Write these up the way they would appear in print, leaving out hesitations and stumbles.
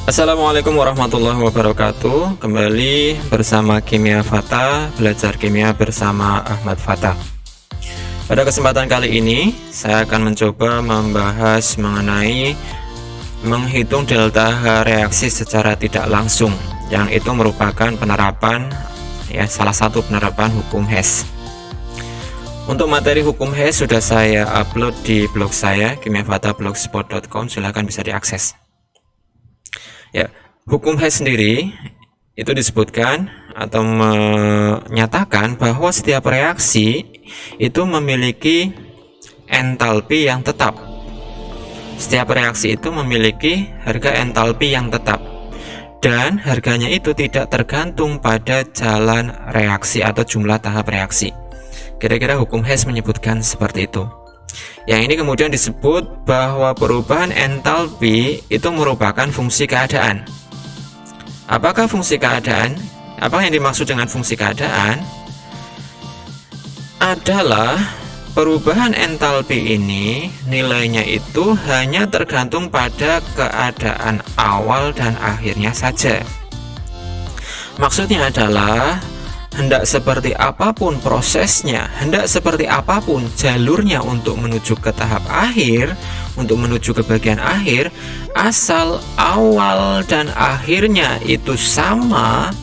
Assalamualaikum warahmatullahi wabarakatuh. Kembali bersama Kimia Fata, belajar kimia bersama Ahmad Fata. Pada kesempatan kali ini saya akan mencoba membahas mengenai menghitung delta H reaksi secara tidak langsung, yang itu merupakan penerapan salah satu penerapan hukum Hess. Untuk materi hukum Hess sudah saya upload di blog saya kimiafatablogspot.com, silahkan bisa diakses. Hukum Hess sendiri itu disebutkan atau menyatakan bahwa setiap reaksi itu memiliki entalpi yang tetap. Setiap reaksi itu memiliki harga entalpi yang tetap, dan harganya itu tidak tergantung pada jalan reaksi atau jumlah tahap reaksi. Kira-kira hukum Hess menyebutkan seperti itu. Yang ini kemudian disebut bahwa perubahan entalpi itu merupakan fungsi keadaan. Apakah fungsi keadaan? Apa yang dimaksud dengan fungsi keadaan? Adalah perubahan entalpi ini nilainya itu hanya tergantung pada keadaan awal dan akhirnya saja. Maksudnya adalah hendak seperti apapun prosesnya, hendak seperti apapun jalurnya untuk menuju ke tahap akhir, untuk menuju ke bagian akhir, asal awal dan akhirnya itu sama,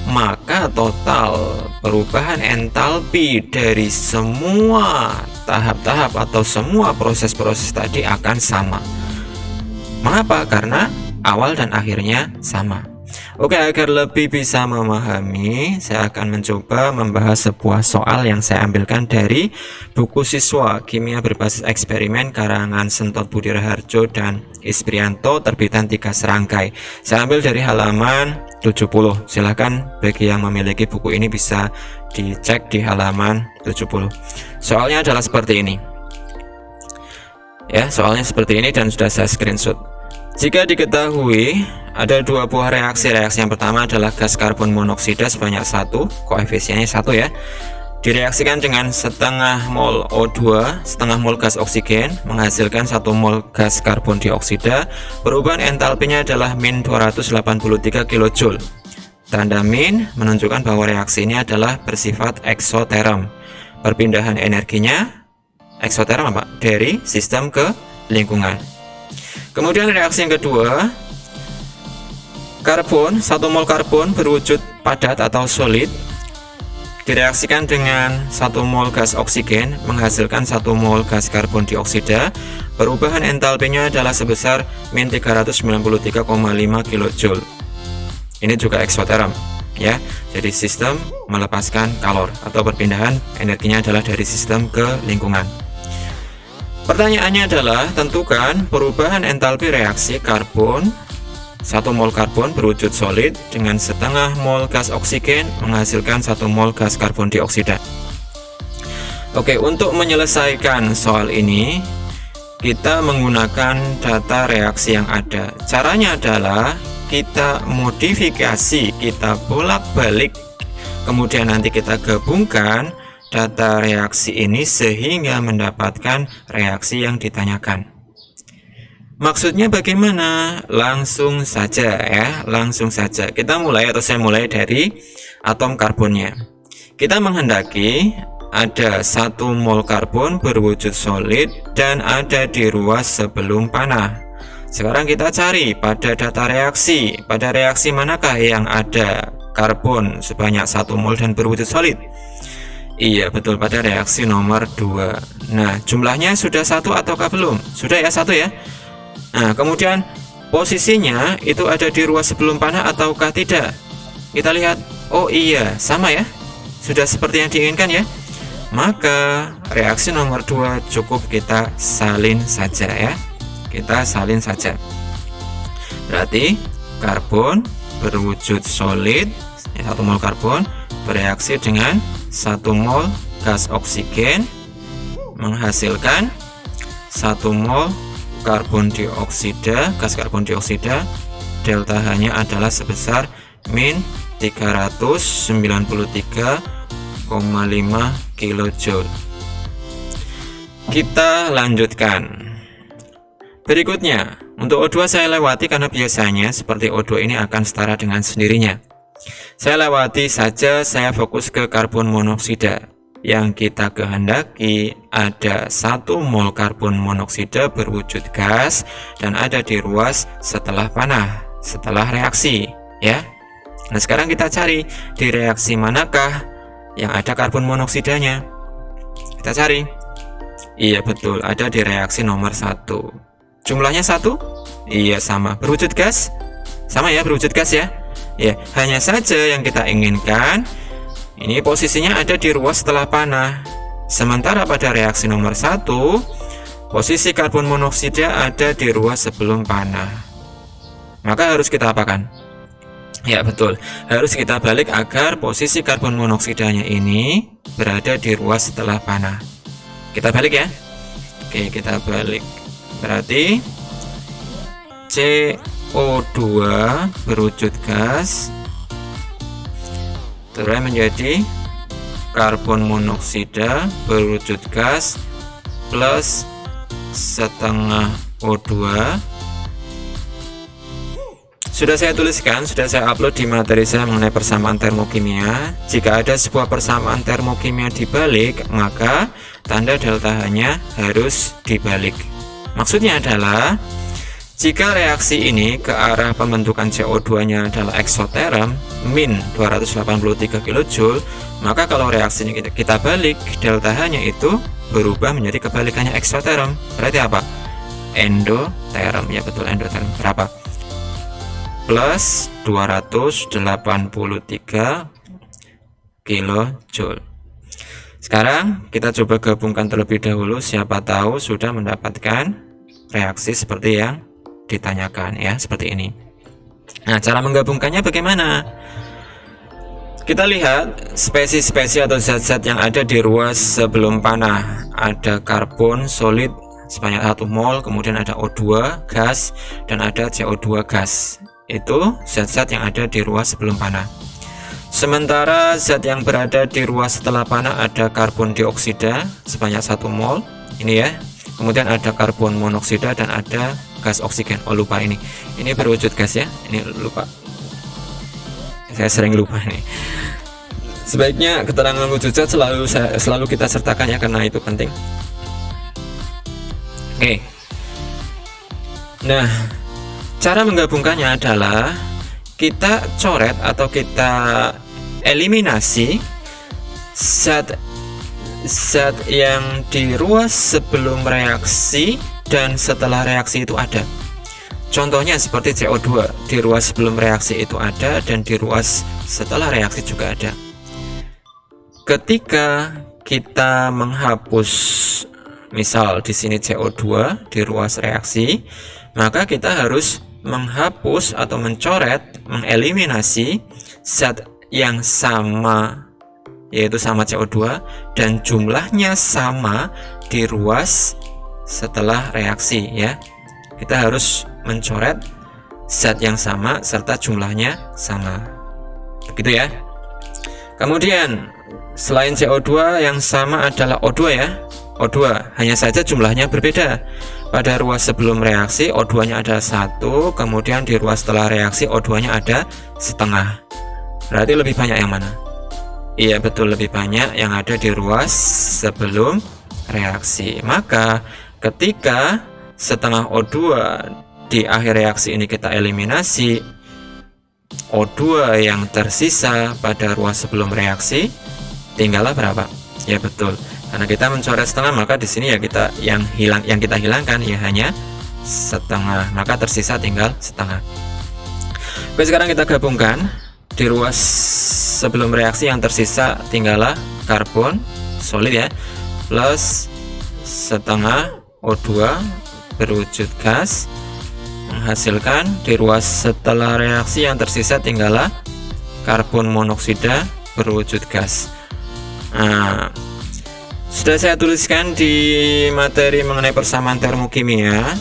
maka total perubahan entalpi dari semua tahap-tahap atau semua proses-proses tadi akan sama. Mengapa? Karena awal dan akhirnya sama. Oke, agar lebih bisa memahami, saya akan mencoba membahas sebuah soal yang saya ambilkan dari buku siswa kimia berbasis eksperimen karangan Sentot Budi Raharjo dan Isprianto, terbitan 3 serangkai. Saya ambil dari halaman 70. Silahkan bagi yang memiliki buku ini bisa dicek di halaman 70. Soalnya adalah seperti ini. Soalnya seperti ini dan sudah saya screenshot. Jika diketahui ada 2 buah reaksi. Reaksi yang pertama adalah gas karbon monoksida sebanyak 1, koefisiennya 1 ya. Direaksikan dengan setengah mol O2, setengah mol gas oksigen, menghasilkan 1 mol gas karbon dioksida. Perubahan entalpinya adalah min 283 kJ. Tanda min menunjukkan bahwa reaksi ini adalah bersifat eksoterm. Perpindahan energinya eksoterm apa? Dari sistem ke lingkungan. Kemudian reaksi yang kedua, karbon, 1 mol karbon berwujud padat atau solid, direaksikan dengan 1 mol gas oksigen, menghasilkan 1 mol gas karbon dioksida. Perubahan entalpinya adalah sebesar min 393,5 kJ. Ini juga eksoterm ya. Jadi sistem melepaskan kalor atau perpindahan energinya adalah dari sistem ke lingkungan. Pertanyaannya adalah tentukan perubahan entalpi reaksi karbon, 1 mol karbon berwujud solid dengan setengah mol gas oksigen menghasilkan 1 mol gas karbon dioksida. Oke, untuk menyelesaikan soal ini kita menggunakan data reaksi yang ada. Caranya adalah kita modifikasi, kita bolak-balik, kemudian nanti kita gabungkan data reaksi ini sehingga mendapatkan reaksi yang ditanyakan. Maksudnya bagaimana? Langsung saja ya, langsung saja. Kita mulai atau saya mulai dari atom karbonnya. Kita menghendaki ada 1 mol karbon berwujud solid dan ada di ruas sebelum panah. Sekarang kita cari pada data reaksi. Pada reaksi manakah yang ada karbon sebanyak 1 mol dan berwujud solid? Iya, betul, pada reaksi nomor 2. Nah, jumlahnya sudah 1 ataukah belum? Sudah ya, 1 ya. Nah, kemudian posisinya itu ada di ruas sebelum panah ataukah tidak? Kita lihat, oh iya, sama ya. Sudah seperti yang diinginkan ya. Maka reaksi nomor 2 cukup kita salin saja ya. Kita salin saja. Berarti karbon berwujud solid, 1 mol karbon bereaksi dengan 1 mol gas oksigen menghasilkan 1 mol karbon dioksida, gas karbon dioksida. Delta H-nya adalah sebesar min 393,5 kJ. Kita lanjutkan. Berikutnya, untuk O2 saya lewati karena biasanya seperti O2 ini akan setara dengan sendirinya. Saya lewati saja, saya fokus ke karbon monoksida. Yang kita kehendaki ada 1 mol karbon monoksida berwujud gas dan ada di ruas setelah panah, setelah reaksi, ya. Nah, sekarang kita cari di reaksi manakah yang ada karbon monoksidanya. Kita cari. Iya betul, ada di reaksi nomor 1. Jumlahnya 1? Iya sama. Berwujud gas? Sama ya, berwujud gas ya. Ya, hanya saja yang kita inginkan ini posisinya ada di ruas setelah panah. Sementara pada reaksi nomor 1, posisi karbon monoksida ada di ruas sebelum panah. Maka harus kita apakan? Ya betul, harus kita balik agar posisi karbon monoksidanya ini berada di ruas setelah panah. Kita balik ya. Oke, kita balik. Berarti CO2 berwujud gas terurai menjadi karbon monoksida berwujud gas plus setengah O2. Sudah saya tuliskan, sudah saya upload di materi saya mengenai persamaan termokimia. Jika ada sebuah persamaan termokimia dibalik, maka tanda delta H-nya harus dibalik. Maksudnya adalah jika reaksi ini ke arah pembentukan CO2-nya adalah eksoterm min 283 kJ, maka kalau reaksi ini kita balik, delta H-nya itu berubah menjadi kebalikannya eksoterm. Berarti apa? Endoterm. Ya betul, endoterm. Berapa? Plus 283 kJ. Sekarang kita coba gabungkan terlebih dahulu, siapa tahu sudah mendapatkan reaksi seperti yang ditanyakan ya, seperti ini. Nah, cara menggabungkannya bagaimana? Kita lihat spesies-spesies atau zat-zat yang ada di ruas sebelum panah. Ada karbon solid sebanyak 1 mol, kemudian ada O2 gas dan ada CO2 gas. Itu zat-zat yang ada di ruas sebelum panah. Sementara zat yang berada di ruas setelah panah ada karbon dioksida sebanyak 1 mol, ini ya. Kemudian ada karbon monoksida dan ada gas oksigen. Oh lupa, ini berwujud gas ya, ini lupa, saya sering lupa nih. Sebaiknya keterangan wujud zat selalu kita sertakan ya, karena itu penting. Oke. Nah, cara menggabungkannya adalah kita coret atau kita eliminasi zat yang di ruas sebelum reaksi dan setelah reaksi itu ada. Contohnya seperti CO2, di ruas sebelum reaksi itu ada dan di ruas setelah reaksi juga ada. Ketika kita menghapus, misal di sini CO2 di ruas reaksi, maka kita harus menghapus atau mencoret, mengeliminasi zat yang sama, yaitu sama CO2 dan jumlahnya sama di ruas setelah reaksi ya. Kita harus mencoret zat yang sama serta jumlahnya sama, begitu ya. Kemudian selain CO2 yang sama adalah O2 ya. O2 hanya saja jumlahnya berbeda. Pada ruas sebelum reaksi O2 nya ada 1, kemudian di ruas setelah reaksi O2 nya ada setengah. Berarti lebih banyak yang mana? Iya betul, lebih banyak yang ada di ruas sebelum reaksi. Maka ketika setengah O2 di akhir reaksi ini kita eliminasi, O2 yang tersisa pada ruas sebelum reaksi tinggallah berapa? Ya betul, karena kita mencoret setengah, maka di sini ya kita yang kita hilangkan ya hanya setengah, maka tersisa tinggal setengah. Oke, sekarang kita gabungkan. Di ruas sebelum reaksi yang tersisa tinggallah karbon solid ya, plus setengah O2 berwujud gas, menghasilkan di ruas setelah reaksi yang tersisa tinggallah karbon monoksida berwujud gas. Nah, sudah saya tuliskan di materi mengenai persamaan termokimia.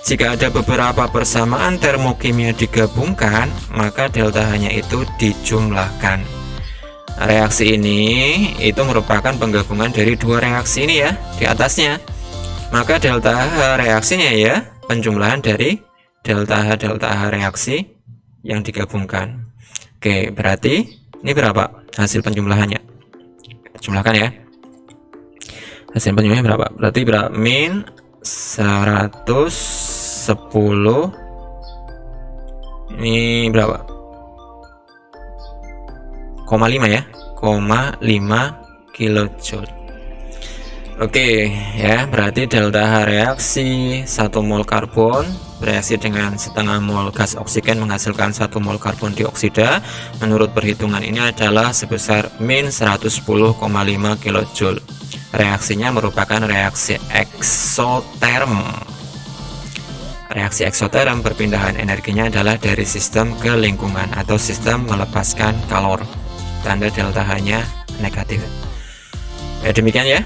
Jika ada beberapa persamaan termokimia digabungkan, maka delta H-nya itu dijumlahkan. Reaksi ini itu merupakan penggabungan dari dua reaksi ini ya, di atasnya. Maka delta H reaksinya ya penjumlahan dari delta H reaksi yang digabungkan. Oke, berarti ini berapa hasil penjumlahannya? Kita jumlahkan ya. Hasil penjumlahannya berapa? Berarti berapa? Min 110. Ini berapa? 0,5 ya. 0,5 kilojoule. Oke ya, berarti delta H reaksi 1 mol karbon bereaksi dengan setengah mol gas oksigen menghasilkan 1 mol karbon dioksida. Menurut perhitungan ini adalah sebesar min 110,5 kilojoule. Reaksinya merupakan reaksi eksoterm. Reaksi eksoterm perpindahan energinya adalah dari sistem ke lingkungan atau sistem melepaskan kalor. Tanda delta H-nya negatif. Ya, demikian ya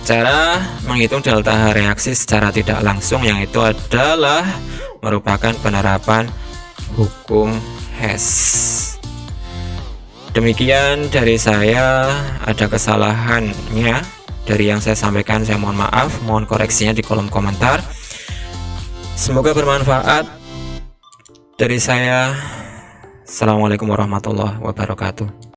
cara menghitung delta H reaksi secara tidak langsung, yang itu adalah merupakan penerapan hukum Hess. Demikian dari saya, ada kesalahannya dari yang saya sampaikan, saya mohon maaf, mohon koreksinya di kolom komentar. Semoga bermanfaat. Dari saya, assalamualaikum warahmatullahi wabarakatuh.